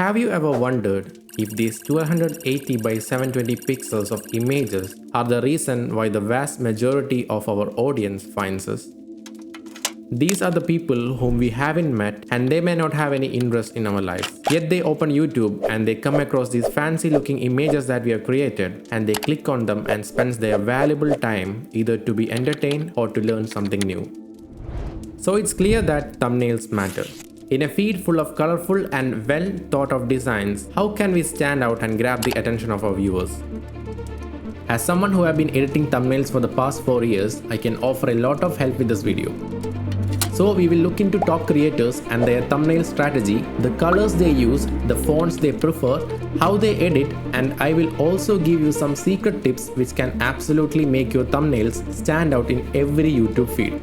Have you ever wondered if these 1280 by 720 pixels of images are the reason why the vast majority of our audience finds us? These are the people whom we haven't met and they may not have any interest in our lives. Yet they open YouTube and they come across these fancy looking images that we have created and they click on them and spend their valuable time either to be entertained or to learn something new. So it's clear that thumbnails matter. In a feed full of colorful and well thought of designs, how can we stand out and grab the attention of our viewers? As someone who have been editing thumbnails for the past 4 years, I can offer a lot of help with this video. So we will look into top creators and their thumbnail strategy, the colors they use, the fonts they prefer, how they edit, and I will also give you some secret tips which can absolutely make your thumbnails stand out in every YouTube feed.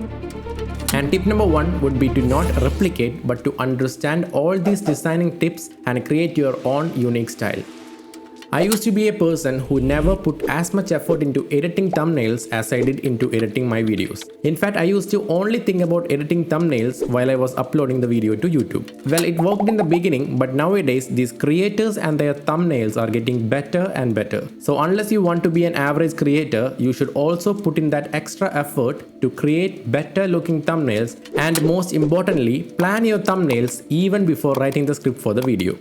And tip number 1 would be to not replicate but to understand all these designing tips and create your own unique style. I used to be a person who never put as much effort into editing thumbnails as I did into editing my videos. In fact, I used to only think about editing thumbnails while I was uploading the video to YouTube. Well, it worked in the beginning, but nowadays these creators and their thumbnails are getting better and better. So unless you want to be an average creator, you should also put in that extra effort to create better looking thumbnails, and most importantly, plan your thumbnails even before writing the script for the video.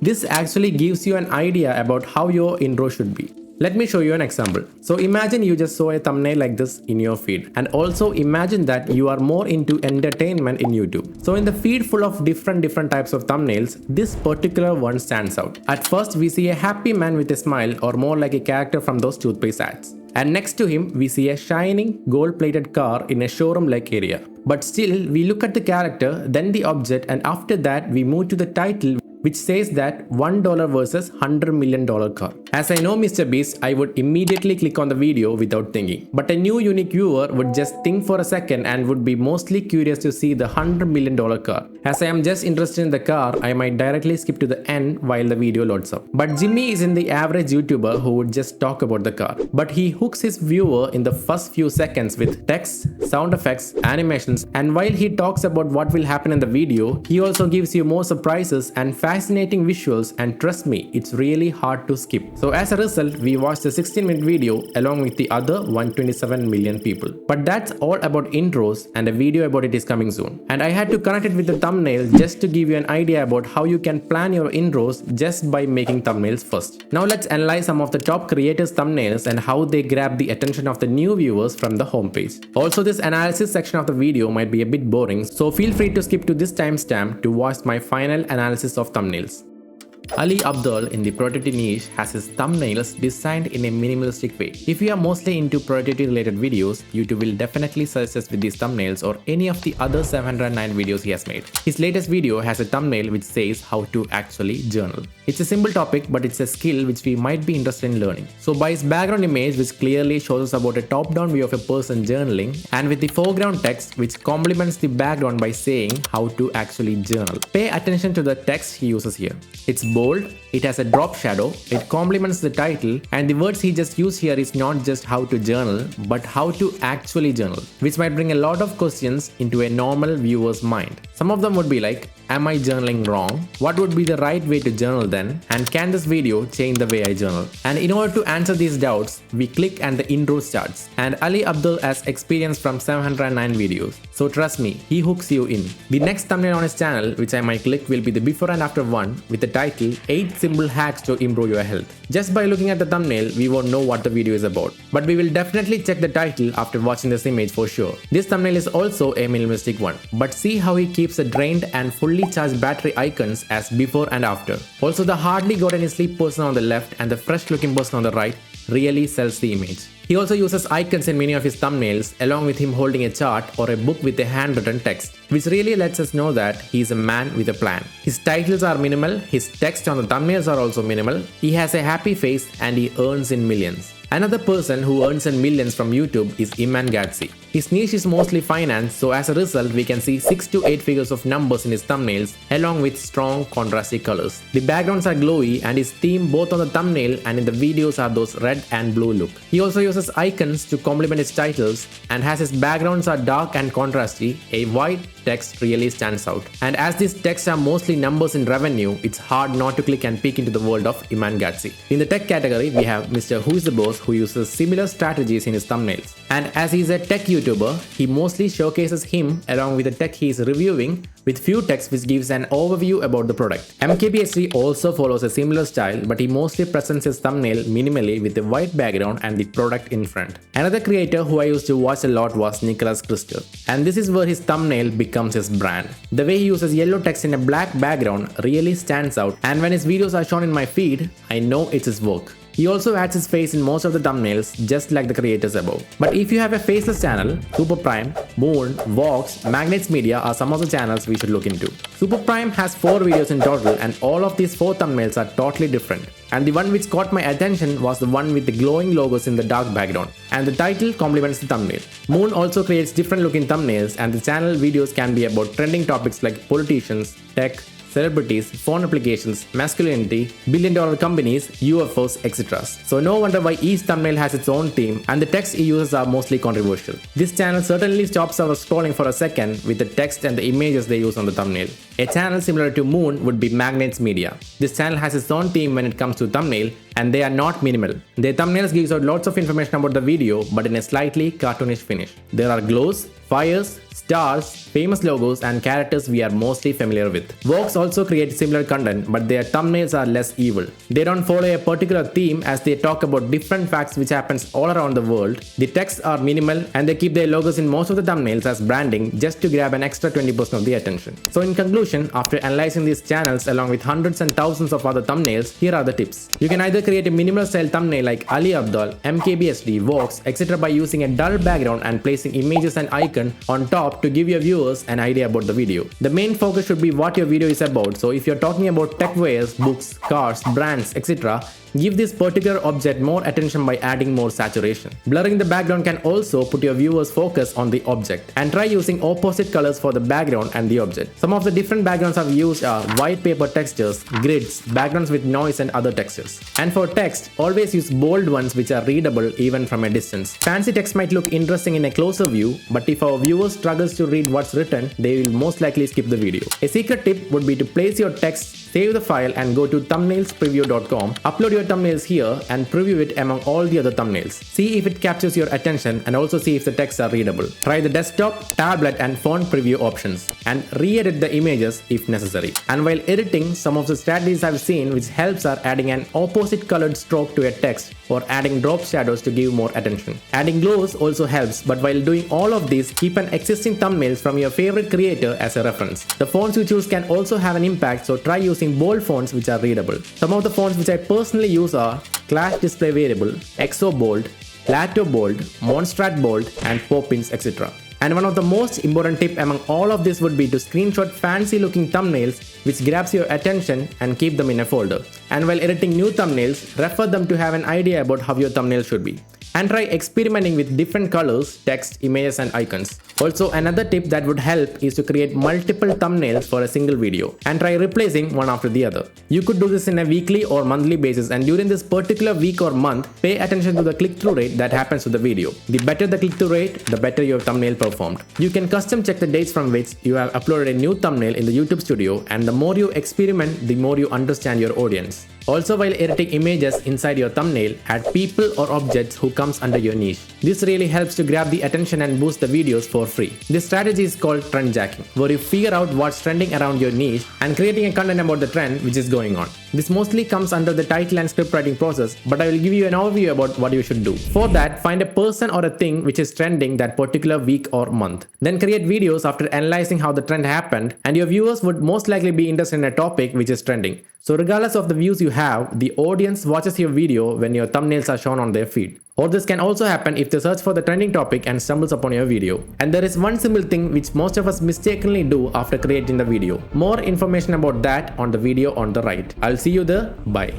This actually gives you an idea about how your intro should be. Let me show you an example. So imagine you just saw a thumbnail like this in your feed, and also imagine that you are more into entertainment in YouTube. So in the feed full of different types of thumbnails, this particular one stands out. At first we see a happy man with a smile, or more like a character from those toothpaste ads. And next to him we see a shining gold-plated car in a showroom-like area. But still we look at the character, then the object, and after that we move to the title, which says that $1 versus $100 million car. As I know Mr. Beast, I would immediately click on the video without thinking. But a new unique viewer would just think for a second and would be mostly curious to see the $100 million car. As I am just interested in the car, I might directly skip to the end while the video loads up. But Jimmy isn't the average YouTuber who would just talk about the car. But he hooks his viewer in the first few seconds with text, sound effects, animations, and while he talks about what will happen in the video, he also gives you more surprises and fascinating visuals, and trust me, it's really hard to skip. So as a result, we watched the 16-minute video along with the other 127 million people. But that's all about intros, and a video about it is coming soon. And I had to connect it with the thumbnail just to give you an idea about how you can plan your intros just by making thumbnails first. Now let's analyze some of the top creators' thumbnails and how they grab the attention of the new viewers from the homepage. Also, this analysis section of the video might be a bit boring, so feel free to skip to this timestamp to watch my final analysis of thumbnails. Ali Abdaal in the productivity niche has his thumbnails designed in a minimalistic way. If you are mostly into productivity related videos, YouTube will definitely suggest with these thumbnails or any of the other 709 videos he has made. His latest video has a thumbnail which says how to actually journal. It's a simple topic, but it's a skill which we might be interested in learning. So by his background image, which clearly shows us about a top-down view of a person journaling, and with the foreground text which complements the background by saying how to actually journal. Pay attention to the text he uses here. It's bold, it has a drop shadow, it complements the title, and the words he just used here is not just how to journal, but how to actually journal, which might bring a lot of questions into a normal viewer's mind. Some of them would be like, am I journaling wrong? What would be the right way to journal then? And can this video change the way I journal? And in order to answer these doubts, we click and the intro starts. And Ali Abdaal has experience from 709 videos. So trust me, he hooks you in. The next thumbnail on his channel, which I might click, will be the before and after one with the title 8 Simple Hacks to Improve Your Health. Just by looking at the thumbnail, we won't know what the video is about. But we will definitely check the title after watching this image for sure. This thumbnail is also a minimalistic one. But see how he keeps the drained and fully charged battery icons as before and after. Also, the hardly got any sleep person on the left and the fresh looking person on the right really sells the image. He also uses icons in many of his thumbnails, along with him holding a chart or a book with a handwritten text, which really lets us know that he is a man with a plan. His titles are minimal, his text on the thumbnails are also minimal, he has a happy face, and he earns in millions. Another person who earns in millions from YouTube is Iman Gadzhi. His niche is mostly finance, so as a result, we can see 6 to 8 figures of numbers in his thumbnails along with strong contrasty colors. The backgrounds are glowy and his theme both on the thumbnail and in the videos are those red and blue look. He also uses icons to complement his titles, and as his backgrounds are dark and contrasty, a white text really stands out. And as these texts are mostly numbers in revenue, it's hard not to click and peek into the world of Iman Gadzhi. In the tech category, we have Mr. Who is the Boss, who uses similar strategies in his thumbnails. And as he's a tech YouTuber, he mostly showcases him along with the tech he is reviewing with few texts which gives an overview about the product. MKBHD also follows a similar style, but he mostly presents his thumbnail minimally with a white background and the product in front. Another creator who I used to watch a lot was Nicholas Krister, and this is where his thumbnail becomes his brand. The way he uses yellow text in a black background really stands out, and when his videos are shown in my feed, I know it's his work. He also adds his face in most of the thumbnails, just like the creators above. But if you have a faceless channel, Super Prime, Moon, Vox, Magnets Media are some of the channels we should look into. Super Prime has 4 videos in total, and all of these 4 thumbnails are totally different. And the one which caught my attention was the one with the glowing logos in the dark background, and the title complements the thumbnail. Moon also creates different looking thumbnails, and the channel videos can be about trending topics like politicians, tech, celebrities, phone applications, masculinity, billion-dollar companies, UFOs, etc. So no wonder why each thumbnail has its own theme, and the text he uses are mostly controversial. This channel certainly stops our scrolling for a second with the text and the images they use on the thumbnail. A channel similar to Moon would be Magnets Media. This channel has its own theme when it comes to thumbnail, and they are not minimal. Their thumbnails gives out lots of information about the video, but in a slightly cartoonish finish. There are glows, fires, stars, famous logos, and characters we are mostly familiar with. Vox also creates similar content, but their thumbnails are less evil. They don't follow a particular theme as they talk about different facts which happens all around the world. The texts are minimal and they keep their logos in most of the thumbnails as branding just to grab an extra 20% of the attention. So in conclusion, after analyzing these channels along with hundreds and thousands of other thumbnails, here are the tips. You can either create a minimal style thumbnail like Ali Abdaal, MKBHD, Vox, etc. by using a dull background and placing images and icon on top to give your viewers an idea about the video. The main focus should be what your video is about, so if you're talking about tech wares, books, cars, brands, etc., give this particular object more attention by adding more saturation. Blurring the background can also put your viewers' focus on the object, and try using opposite colors for the background and the object. Some of the different backgrounds I've used are white paper textures, grids, backgrounds with noise and other textures. And for text, always use bold ones which are readable even from a distance. Fancy text might look interesting in a closer view, but if our viewers struggles to read what's written, they will most likely skip the video. A secret tip would be to place your text, save the file and go to thumbnailspreview.com, upload your thumbnails here and preview it among all the other thumbnails. See if it captures your attention and also see if the texts are readable. Try the desktop, tablet and font preview options and re-edit the images if necessary. And while editing, some of the strategies I've seen which helps are adding an opposite colored stroke to a text or adding drop shadows to give more attention. Adding glows also helps, but while doing all of these, keep an existing thumbnails from your favorite creator as a reference. The fonts you choose can also have an impact, so try using bold fonts which are readable. Some of the fonts which I personally use are Clash Display Variable, Exo Bold, Plateau Bold, Monstrat Bold, and Poppins, etc. And one of the most important tip among all of this would be to screenshot fancy looking thumbnails which grabs your attention and keep them in a folder. And while editing new thumbnails, refer them to have an idea about how your thumbnail should be. And try experimenting with different colors, text, images and icons. Also, another tip that would help is to create multiple thumbnails for a single video and try replacing one after the other. You could do this in a weekly or monthly basis, and during this particular week or month, pay attention to the click-through rate that happens to the video. The better the click-through rate, the better your thumbnail performed. You can custom check the dates from which you have uploaded a new thumbnail in the YouTube Studio, and the more you experiment, the more you understand your audience. Also, while editing images inside your thumbnail, add people or objects who comes under your niche. This really helps to grab the attention and boost the videos for free. This strategy is called trend jacking, where you figure out what's trending around your niche and creating a content about the trend which is going on. This mostly comes under the title and script writing process, but I will give you an overview about what you should do. For that, find a person or a thing which is trending that particular week or month. Then create videos after analyzing how the trend happened, and your viewers would most likely be interested in a topic which is trending. So regardless of the views you have, the audience watches your video when your thumbnails are shown on their feed. Or this can also happen if they search for the trending topic and stumbles upon your video. And there is one simple thing which most of us mistakenly do after creating the video. More information about that on the video on the right. I'll see you there. Bye.